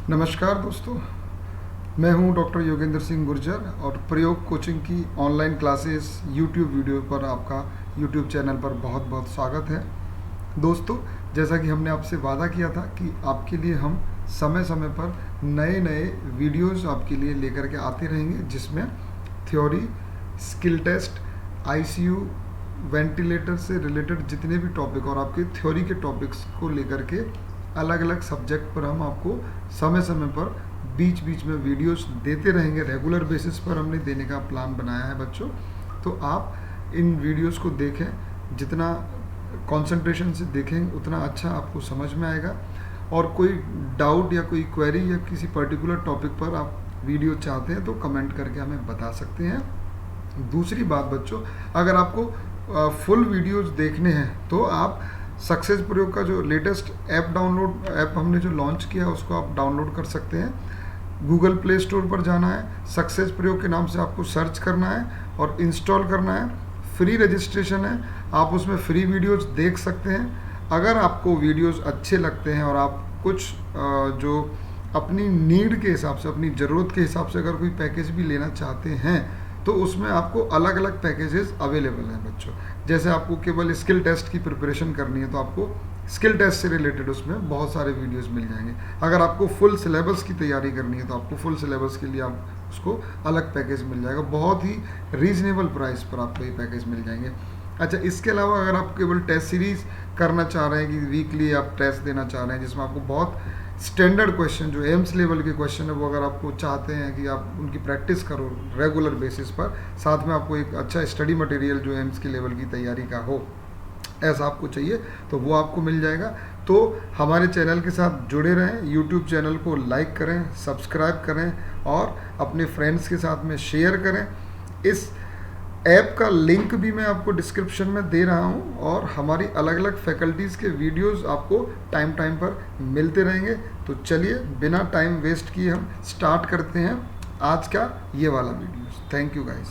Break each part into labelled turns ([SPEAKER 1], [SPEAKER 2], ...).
[SPEAKER 1] नमस्कार दोस्तों, मैं हूं डॉक्टर योगेंद्र सिंह गुर्जर और प्रयोग कोचिंग की ऑनलाइन क्लासेस यूट्यूब वीडियो पर आपका यूट्यूब चैनल पर बहुत बहुत स्वागत है। दोस्तों, जैसा कि हमने आपसे वादा किया था कि आपके लिए हम समय समय पर नए नए वीडियोस आपके लिए लेकर के आते रहेंगे, जिसमें theory, skill test, ICU, ventilator से रिलेटेड जितने भी टॉपिक और आपके थ्योरी के टॉपिक्स को लेकर के अलग अलग सब्जेक्ट पर हम आपको समय समय पर बीच बीच में वीडियोस देते रहेंगे। रेगुलर बेसिस पर हमने देने का प्लान बनाया है बच्चों। तो आप इन वीडियोस को देखें, जितना कंसंट्रेशन से देखेंगे उतना अच्छा आपको समझ में आएगा। और कोई डाउट या कोई क्वेरी या किसी पर्टिकुलर टॉपिक पर आप वीडियो चाहते हैं तो कमेंट करके हमें बता सकते हैं। दूसरी बात बच्चों, अगर आपको फुल वीडियोस देखने हैं तो आप सक्सेस प्रयोग का जो लेटेस्ट ऐप हमने जो लॉन्च किया है उसको आप डाउनलोड कर सकते हैं। गूगल प्ले स्टोर पर जाना है, सक्सेस प्रयोग के नाम से आपको सर्च करना है और इंस्टॉल करना है। फ्री रजिस्ट्रेशन है, आप उसमें फ्री वीडियोस देख सकते हैं। अगर आपको वीडियोस अच्छे लगते हैं और आप कुछ जो अपनी नीड के हिसाब से, अपनी ज़रूरत के हिसाब से अगर कोई पैकेज भी लेना चाहते हैं तो उसमें आपको अलग अलग पैकेजेस अवेलेबल हैं बच्चों। जैसे आपको केवल स्किल टेस्ट की प्रिपरेशन करनी है तो आपको स्किल टेस्ट से रिलेटेड उसमें बहुत सारे वीडियोस मिल जाएंगे। अगर आपको फुल सिलेबस की तैयारी करनी है तो आपको फुल सिलेबस के लिए आप उसको अलग पैकेज मिल जाएगा। बहुत ही रीजनेबल प्राइस पर आपको ये पैकेज मिल जाएंगे। अच्छा, इसके अलावा अगर आप केवल टेस्ट सीरीज़ करना चाह रहे हैं कि वीकली आप टेस्ट देना चाह रहे हैं जिसमें आपको बहुत स्टैंडर्ड क्वेश्चन जो एम्स लेवल के क्वेश्चन है वो अगर आपको चाहते हैं कि आप उनकी प्रैक्टिस करो रेगुलर बेसिस पर, साथ में आपको एक अच्छा स्टडी मटेरियल जो एम्स के लेवल की तैयारी का हो, ऐसा आपको चाहिए तो वो आपको मिल जाएगा। तो हमारे चैनल के साथ जुड़े रहें, यूट्यूब चैनल को लाइक करें, सब्सक्राइब करें और अपने फ्रेंड्स के साथ में शेयर करें। इस ऐप का लिंक भी मैं आपको डिस्क्रिप्शन में दे रहा हूं और हमारी अलग अलग फैकल्टीज़ के वीडियोस आपको टाइम टाइम पर मिलते रहेंगे। तो चलिए बिना टाइम वेस्ट किए हम स्टार्ट करते हैं आज का ये वाला video. Thank you guys.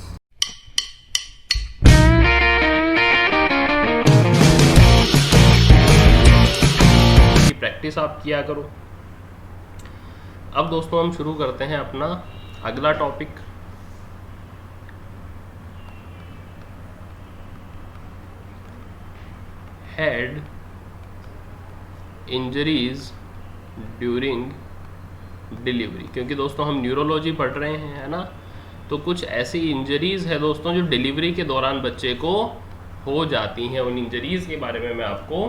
[SPEAKER 2] Practice आप किया करो। अब दोस्तों हम शुरू करते हैं अपना अगला topic. Head injuries during delivery. क्योंकि दोस्तों हम न्यूरोलॉजी पढ़ रहे हैं, है ना, तो कुछ ऐसी इंजरीज है दोस्तों जो डिलीवरी के दौरान बच्चे को हो जाती हैं। उन इंजरीज के बारे में मैं आपको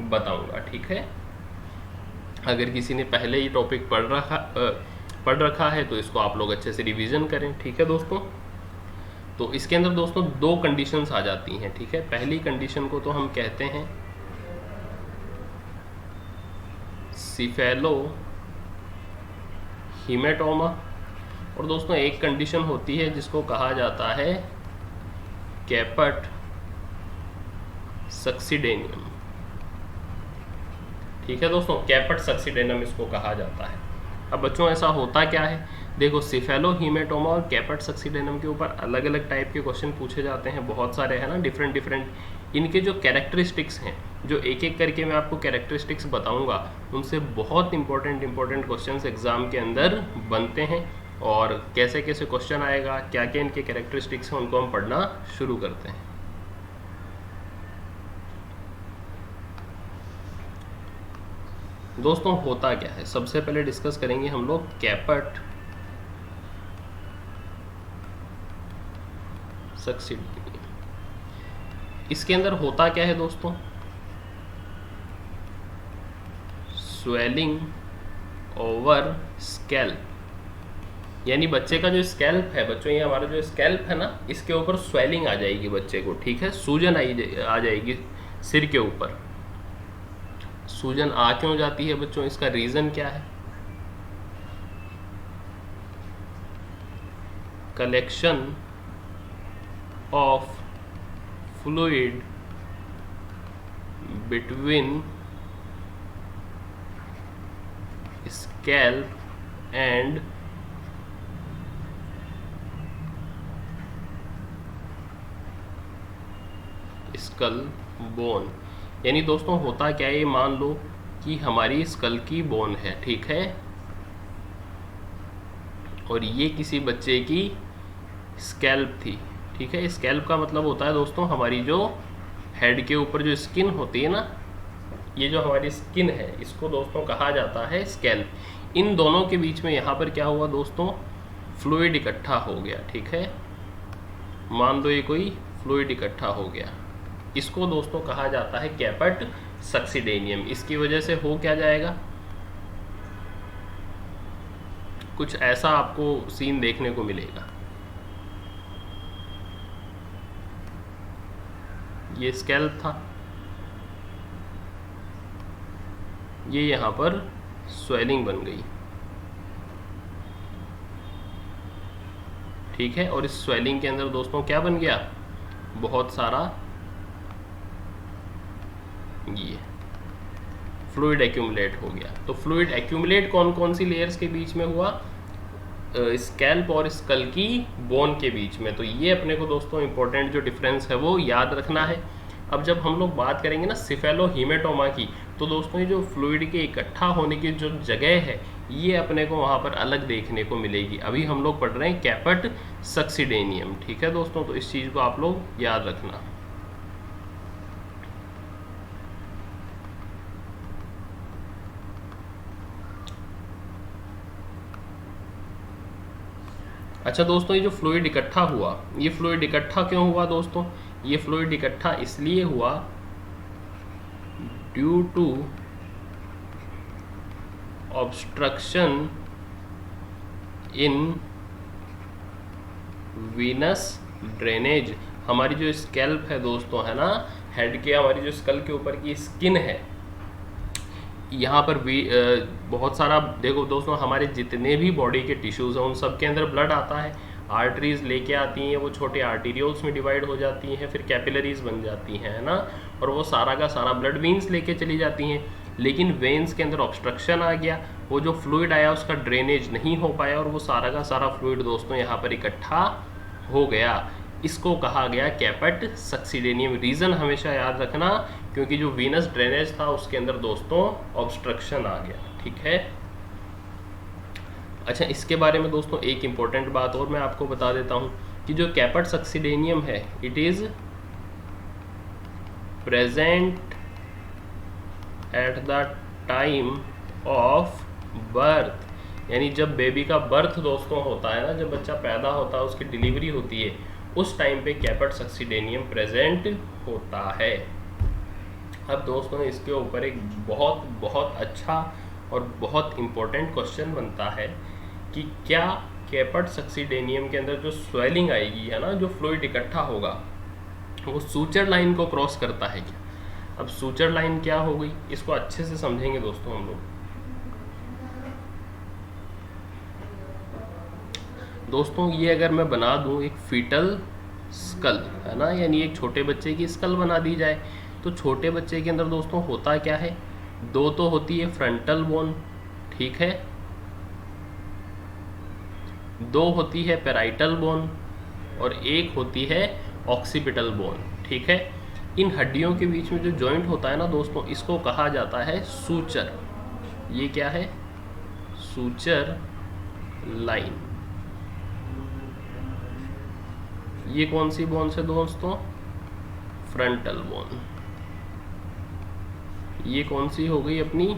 [SPEAKER 2] बताऊंगा, ठीक है। अगर किसी ने पहले ही टॉपिक पढ़ रखा है तो इसको आप लोग अच्छे से रिवीजन करें, ठीक है दोस्तों। तो इसके अंदर दोस्तों दो कंडीशंस आ जाती हैं, ठीक है। पहली कंडीशन को तो हम कहते हैं सिफेलो हीमेटोमा, और दोस्तों एक कंडीशन होती है जिसको कहा जाता है कैपट सक्सीडेनियम, ठीक है दोस्तों। कैपट सक्सीडेनियम इसको कहा जाता है। अब बच्चों ऐसा होता क्या है, देखो सिफेलो हीमेटोमा और कैपट सक्सीडेनियम के ऊपर अलग अलग टाइप के क्वेश्चन पूछे जाते हैं, बहुत सारे, है ना, डिफरेंट। इनके जो कैरेक्टरिस्टिक्स हैं, जो एक एक करके मैं आपको कैरेक्टरिस्टिक्स बताऊंगा, उनसे बहुत इंपॉर्टेंट क्वेश्चंस एग्जाम के अंदर बनते हैं। और कैसे कैसे क्वेश्चन आएगा, क्या क्या इनके कैरेक्टरिस्टिक्स हैं, उनको हम पढ़ना शुरू करते हैं। दोस्तों होता क्या है, सबसे पहले डिस्कस करेंगे हम लोग कैपट सक्सीडेनियम। इसके अंदर होता क्या है दोस्तों, स्वेलिंग ओवर स्कैल्प, यानी बच्चे का जो स्कैल्प है बच्चों, ये हमारा जो स्कैल्प है ना, इसके ऊपर स्वेलिंग आ जाएगी बच्चे को, ठीक है। सूजन आ जाएगी सिर के ऊपर। सूजन आ क्यों जाती है बच्चों, इसका रीजन क्या है, collection of fluid between scalp and skull bone. यानी दोस्तों होता क्या है, ये मान लो कि हमारी स्कल की बोन है, ठीक है, और ये किसी बच्चे की स्कैल्प थी। ठीक है, स्कैल्प का मतलब होता है दोस्तों हमारी जो हेड के ऊपर जो स्किन होती है ना, ये जो हमारी स्किन है इसको दोस्तों कहा जाता है स्कैल्प। इन दोनों के बीच में यहाँ पर क्या हुआ दोस्तों, फ्लूइड इकट्ठा हो गया। ठीक है, मान लो ये कोई फ्लूइड इकट्ठा हो गया, इसको दोस्तों कहा जाता है कैपेट सक्सीडेनियम। इसकी वजह से हो क्या जाएगा, कुछ ऐसा आपको सीन देखने को मिलेगा। ये स्कैल्प था, ये यहाँ पर स्वेलिंग बन गई। ठीक है, और इस स्वेलिंग के अंदर दोस्तों क्या बन गया, बहुत सारा ये फ्लूइड एक्यूमुलेट हो गया। तो फ्लूइड एक्यूमुलेट कौन कौन सी लेयर्स के बीच में हुआ, स्कैल्प और स्कल की बोन के बीच में। तो ये अपने को दोस्तों इंपॉर्टेंट जो डिफरेंस है वो याद रखना है। अब जब हम लोग बात करेंगे ना सिफेलोहीमेटोमा की, तो दोस्तों ये जो फ्लूइड के इकट्ठा होने की जो जगह है ये अपने को वहाँ पर अलग देखने को मिलेगी। अभी हम लोग पढ़ रहे हैं कैपेट सक्सीडेनियम। ठीक है दोस्तों, तो इस चीज़ को आप लोग याद रखना। अच्छा दोस्तों, ये जो फ्लूइड इकट्ठा हुआ, ये फ्लूइड इकट्ठा क्यों हुआ दोस्तों, ये फ्लूइड इकट्ठा इसलिए हुआ due to obstruction in venous drainage. हमारी जो स्कैल्प है दोस्तों, है ना, हेड के हमारी जो स्कल के ऊपर की स्किन है, यहाँ पर भी बहुत सारा देखो दोस्तों, हमारे जितने भी बॉडी के टिश्यूज़ हैं उन सब के अंदर ब्लड आता है। आर्टरीज लेके आती हैं, वो छोटे आर्टीरियोल्स में डिवाइड हो जाती हैं, फिर कैपिलरीज बन जाती हैं, है ना, और वो सारा का सारा ब्लड वेन्स लेके चली जाती हैं। लेकिन वेन्स के अंदर ऑब्स्ट्रक्शन आ गया, वो जो फ्लूइड आया उसका ड्रेनेज नहीं हो पाया और वो सारा का सारा फ्लूइड दोस्तों यहाँ पर इकट्ठा हो गया। इसको कहा गया कैपेट सक्सीडेनियम। रीज़न हमेशा याद रखना, क्योंकि जो वीनस ड्रेनेज था उसके अंदर दोस्तों ऑब्स्ट्रक्शन आ गया। ठीक है, अच्छा इसके बारे में दोस्तों एक इम्पॉर्टेंट बात और मैं आपको बता देता हूँ कि जो कैपेट सक्सीडेनियम है it is present at the time of birth. यानी जब बेबी का बर्थ दोस्तों होता है ना, जब बच्चा पैदा होता है, उसकी डिलीवरी होती है, उस टाइम पे कैपेट सक्सीडेनियम प्रेजेंट होता है। अब दोस्तों इसके ऊपर एक बहुत बहुत अच्छा और बहुत इम्पोर्टेंट क्वेश्चन बनता है कि क्या कैपेट सक्सीडेनियम के अंदर जो स्वेलिंग आएगी, है ना, जो फ्लूइड इकट्ठा होगा, वो सूचर लाइन को क्रॉस करता है क्या। अब सूचर लाइन क्या हो गई, इसको अच्छे से समझेंगे दोस्तों हम लोग। दोस्तों ये अगर मैं बना दूं एक फीटल स्कल, है ना, यानी एक छोटे बच्चे की स्कल बना दी जाए, तो छोटे बच्चे के अंदर दोस्तों होता क्या है, दो तो होती है फ्रंटल बोन, ठीक है, दो होती है पेराइटल बोन और एक होती है ऑक्सीपिटल बोन। ठीक है, इन हड्डियों के बीच में जो जॉइंट होता है ना दोस्तों, इसको कहा जाता है सूचर। ये क्या है, सूचर लाइन। ये कौन सी बोन से दोस्तों, फ्रंटल बोन। ये कौन सी हो गई अपनी,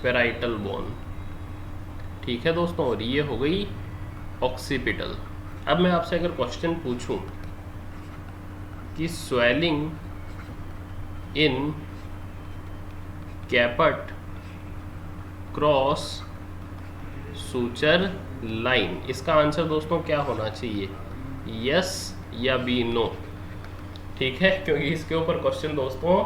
[SPEAKER 2] पेराइटल बोन। ठीक है दोस्तों, और ये हो गई ऑक्सीपिटल। अब मैं आपसे अगर क्वेश्चन पूछूं कि swelling in caput cross suture line, इसका आंसर दोस्तों क्या होना चाहिए, यस या बी, नो। ठीक है, क्योंकि इसके ऊपर क्वेश्चन दोस्तों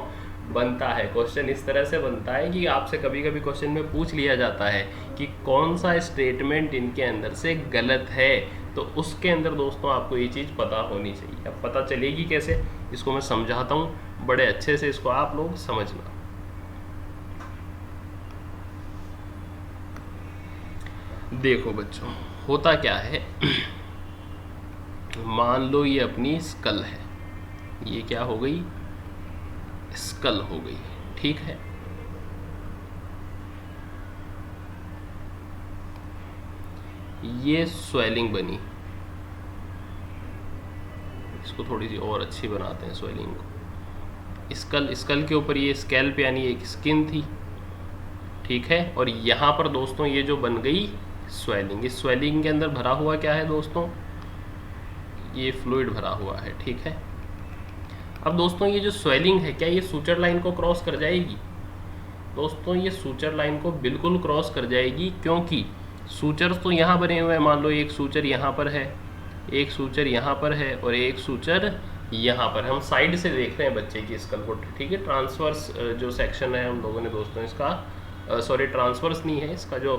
[SPEAKER 2] बनता है। क्वेश्चन इस तरह से बनता है कि आपसे कभी कभी क्वेश्चन में पूछ लिया जाता है कि कौन सा स्टेटमेंट इनके अंदर से गलत है, तो उसके अंदर दोस्तों आपको ये चीज़ पता होनी चाहिए। अब पता चलेगी कैसे, इसको मैं समझाता हूँ बड़े अच्छे से, इसको आप लोग समझना। देखो बच्चों, होता क्या है, मान लो ये अपनी स्कल है, ये क्या हो गई, स्कल हो गई। ठीक है, ये स्वेलिंग बनी। इसको थोड़ी सी और अच्छी बनाते हैं स्वेलिंग को। स्कल के ऊपर ये स्कैल्प यानी एक स्किन थी, ठीक है। और यहाँ पर दोस्तों ये जो बन गई स्वेलिंग, इस स्वेलिंग के अंदर भरा हुआ क्या है दोस्तों, ये फ्लूइड भरा हुआ है, ठीक है। अब दोस्तों ये जो स्वेलिंग है, क्या ये सूचर लाइन को क्रॉस कर जाएगी? दोस्तों ये सूचर लाइन को बिल्कुल क्रॉस कर जाएगी, क्योंकि सूचर्स तो यहाँ बने हुए हैं। मान लो एक सूचर यहाँ पर है, एक सूचर यहाँ पर है और एक सूचर यहाँ पर। हम साइड से देख रहे हैं बच्चे की स्कल को, ठीक है। ट्रांसवर्स जो सेक्शन है हम लोगों ने दोस्तों इसका सॉरी ट्रांसवर्स नहीं है, इसका जो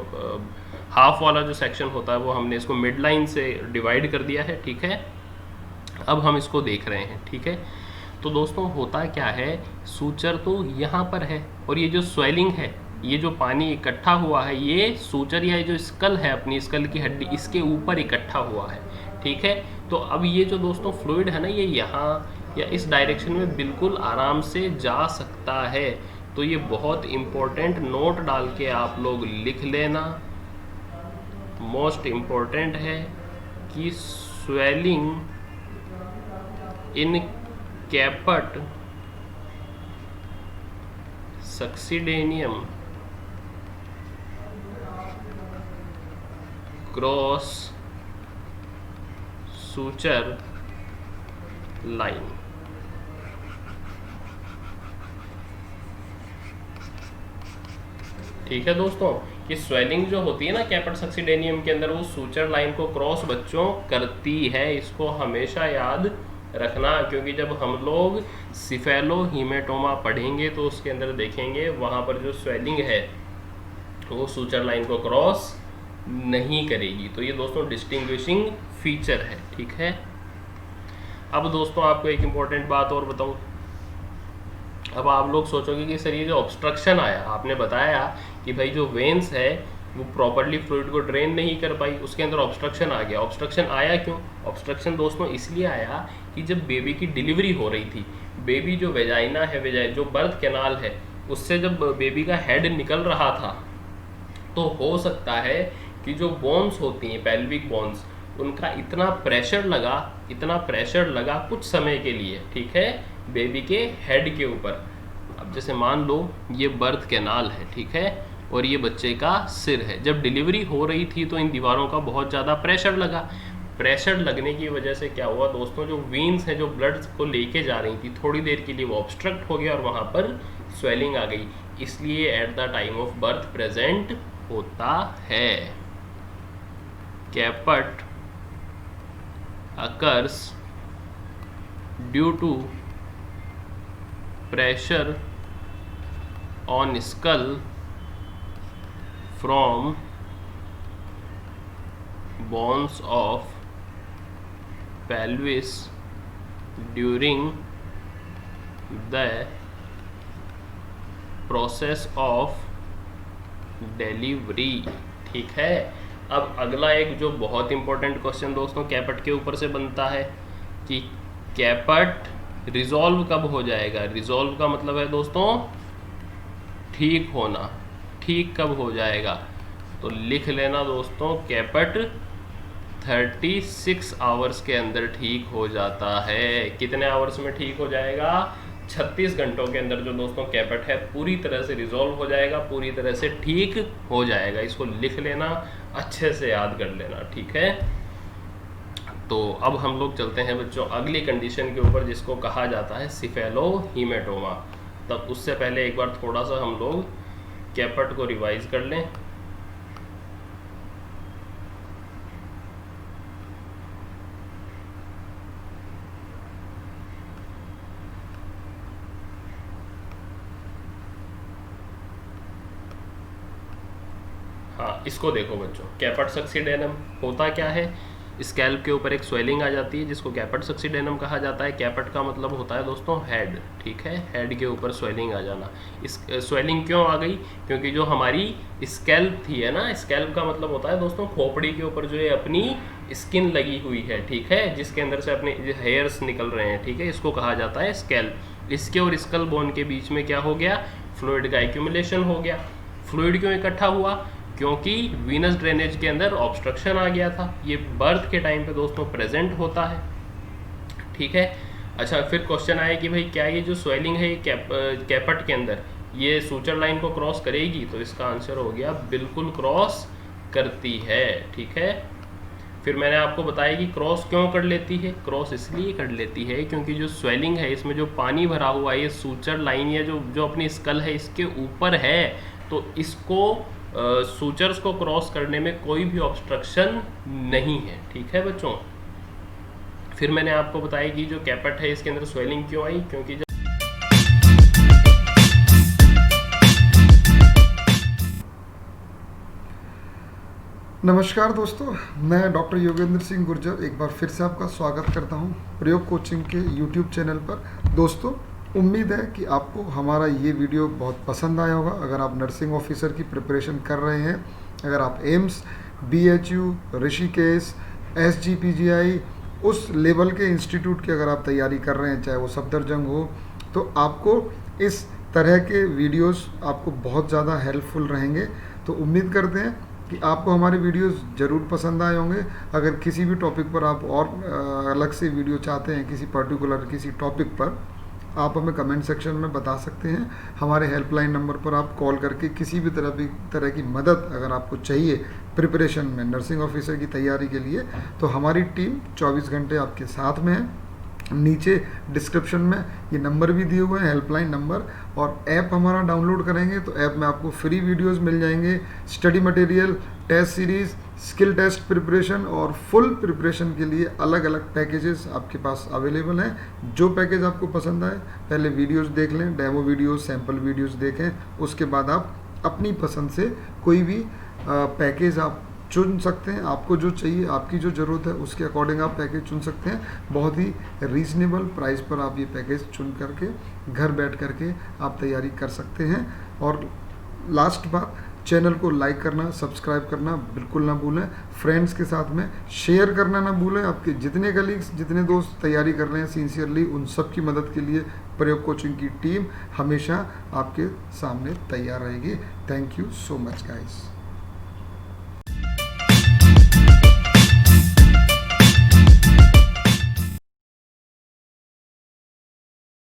[SPEAKER 2] हाफ वाला जो सेक्शन होता है वो हमने इसको मिड लाइन से डिवाइड कर दिया है, ठीक है। अब हम इसको देख रहे हैं, ठीक है। तो दोस्तों होता क्या है, सूचर तो यहाँ पर है और ये जो स्वेलिंग है, ये जो पानी इकट्ठा हुआ है, ये सूचर या जो स्कल है, अपनी स्कल की हड्डी, इसके ऊपर इकट्ठा हुआ है, ठीक है। तो अब ये जो दोस्तों फ्लूइड है ना, ये यहाँ या इस डायरेक्शन में बिल्कुल आराम से जा सकता है। तो ये बहुत इम्पोर्टेंट नोट डाल के आप लोग लिख लेना, मोस्ट इम्पोर्टेंट है कि swelling in caput succedaneum cross suture line. ठीक है दोस्तों, ये स्वेलिंग जो होती है ना कैपट सक्सीडेनियम के अंदर, वो सूचर लाइन को क्रॉस बच्चों करती है। इसको हमेशा याद रखना, क्योंकि जब हम लोग सिफेलो हीमेटोमा पढ़ेंगे तो उसके अंदर देखेंगे वहाँ पर जो स्वेलिंग है वो सूचर लाइन को क्रॉस नहीं करेगी। तो ये दोस्तों डिस्टिंग्विशिंग फीचर है, ठीक है। अब दोस्तों आपको एक इम्पॉर्टेंट बात और बताऊं। अब आप लोग सोचोगे कि सर ये जो ऑब्स्ट्रक्शन आया, आपने बताया कि भाई जो वेन्स है वो प्रॉपरली फ्लूइड को ड्रेन नहीं कर पाई, उसके अंदर ऑब्स्ट्रक्शन आ गया। ऑब्स्ट्रक्शन आया क्यों? ऑब्स्ट्रक्शन दोस्तों इसलिए आया कि जब बेबी की डिलीवरी हो रही थी, बेबी जो वेजाइना है, जो बर्थ कैनाल है, उससे जब बेबी का हेड निकल रहा था, तो हो सकता है कि जो बोन्स होती हैं, पेल्विक बोन्स, उनका इतना प्रेशर लगा कुछ समय के लिए, ठीक है, बेबी के हेड के ऊपर। अब जैसे मान लो ये बर्थ कैनाल है, ठीक है, और ये बच्चे का सिर है। जब डिलीवरी हो रही थी तो इन दीवारों का बहुत ज़्यादा प्रेशर लगा। प्रेशर लगने की वजह से क्या हुआ दोस्तों, जो वीन्स हैं जो ब्लड को लेके जा रही थी, थोड़ी देर के लिए वो ऑब्स्ट्रक्ट हो गया और वहाँ पर स्वेलिंग आ गई। इसलिए at the time of birth present होता है। कैपट occurs due to pressure on skull from bones of pelvis during the process of delivery, ठीक है। अब अगला एक जो बहुत इंपॉर्टेंट क्वेश्चन दोस्तों कैपट के ऊपर से बनता है कि कैपट रिजॉल्व कब हो जाएगा। रिजॉल्व का मतलब है दोस्तों ठीक होना। ठीक कब हो जाएगा? तो लिख लेना दोस्तों, कैपट 36 आवर्स के अंदर ठीक हो जाता है। कितने आवर्स में ठीक हो जाएगा? 36 घंटों के अंदर जो दोस्तों कैपट है पूरी तरह से रिजॉल्व हो जाएगा, पूरी तरह से ठीक हो जाएगा। इसको लिख लेना, अच्छे से याद कर लेना, ठीक है। तो अब हम लोग चलते हैं बच्चों अगली कंडीशन के ऊपर, जिसको कहा जाता है सिफेलो हीमेटोमा। तब उससे पहले एक बार थोड़ा सा हम लोग कैपट को रिवाइज कर लें। हाँ, इसको देखो बच्चों, कैपट सक्सीडेनम होता क्या है, स्कैल्प के ऊपर एक स्वेलिंग आ जाती है जिसको कैपट सक्सीडेनम कहा जाता है। कैपट का मतलब होता है दोस्तों हेड, ठीक है, हेड के ऊपर स्वेलिंग आ जाना। इस स्वेलिंग क्यों आ गई? क्योंकि जो हमारी स्कैल्प थी है ना, स्कैल्प का मतलब होता है दोस्तों खोपड़ी के ऊपर जो है अपनी स्किन लगी हुई है, ठीक है, जिसके अंदर से अपने हेयर्स निकल रहे हैं, ठीक है, इसको कहा जाता है स्कैल्प। इसके और स्कल बोन के बीच में क्या हो गया? फ्लूइड का एक्यूमुलेशन हो गया। फ्लूइड क्यों इकट्ठा हुआ? क्योंकि वीनस ड्रेनेज के अंदर ऑब्स्ट्रक्शन आ गया था। ये बर्थ के टाइम पे दोस्तों प्रेजेंट होता है, ठीक है। अच्छा, फिर क्वेश्चन आया कि भाई क्या ये जो स्वेलिंग है ये कैपट के अंदर ये सूचर लाइन को क्रॉस करेगी, तो इसका आंसर हो गया बिल्कुल क्रॉस करती है, ठीक है। फिर मैंने आपको बताया कि क्रॉस क्यों कर लेती है। क्रॉस इसलिए कर लेती है क्योंकि जो स्वेलिंग है इसमें जो पानी भरा हुआ है ये सूचर लाइन या जो अपनी स्कल है इसके ऊपर है, तो इसको सूचर्स को क्रॉस करने में कोई भी ऑब्स्ट्रक्शन नहीं है, ठीक है बच्चों। फिर मैंने आपको बताया कि जो कैपट है इसके अंदर स्वेलिंग क्यों आई, क्योंकि
[SPEAKER 1] नमस्कार दोस्तों, मैं डॉक्टर योगेंद्र सिंह गुर्जर एक बार फिर से आपका स्वागत करता हूं प्रयोग कोचिंग के यूट्यूब चैनल पर। दोस्तों, उम्मीद है कि आपको हमारा ये वीडियो बहुत पसंद आया होगा। अगर आप नर्सिंग ऑफिसर की प्रिपरेशन कर रहे हैं, अगर आप एम्स, BHU, ऋषिकेश, SGPGI उस लेवल के इंस्टीट्यूट की अगर आप तैयारी कर रहे हैं, चाहे वो सफदरजंग हो, तो आपको इस तरह के वीडियोस आपको बहुत ज़्यादा हेल्पफुल रहेंगे। तो उम्मीद करते हैं कि आपको हमारे वीडियोस ज़रूर पसंद आए होंगे। अगर किसी भी टॉपिक पर आप और अलग से वीडियो चाहते हैं, किसी पर्टिकुलर किसी टॉपिक पर, आप हमें कमेंट सेक्शन में बता सकते हैं। हमारे हेल्पलाइन नंबर पर आप कॉल करके किसी भी तरह की मदद अगर आपको चाहिए प्रिपरेशन में, नर्सिंग ऑफिसर की तैयारी के लिए, तो हमारी टीम 24 घंटे आपके साथ में है। नीचे डिस्क्रिप्शन में ये नंबर भी दिए हुए हैं, हेल्पलाइन नंबर, और ऐप हमारा डाउनलोड करेंगे तो ऐप में आपको फ्री वीडियोस मिल जाएंगे, study material, test series, skill test preparation और फुल प्रिपरेशन के लिए अलग अलग पैकेजेस आपके पास अवेलेबल हैं। जो पैकेज आपको पसंद आए पहले वीडियोस देख लें, डेमो वीडियोस, सैम्पल वीडियोस देखें, उसके बाद आप अपनी पसंद से कोई भी पैकेज आप चुन सकते हैं। आपको जो चाहिए, आपकी जो ज़रूरत है उसके अकॉर्डिंग आप पैकेज चुन सकते हैं। बहुत ही रीज़नेबल प्राइस पर आप ये पैकेज चुन करके घर बैठ करके आप तैयारी कर सकते हैं। और लास्ट बात, चैनल को लाइक करना, सब्सक्राइब करना बिल्कुल ना भूलें। फ्रेंड्स के साथ में शेयर करना ना भूलें। आपके जितने कलीग्स, जितने दोस्त तैयारी कर रहे हैं सिंसियरली, उन सब की मदद के लिए प्रयोग कोचिंग की टीम हमेशा आपके सामने तैयार रहेगी। Thank you so much guys.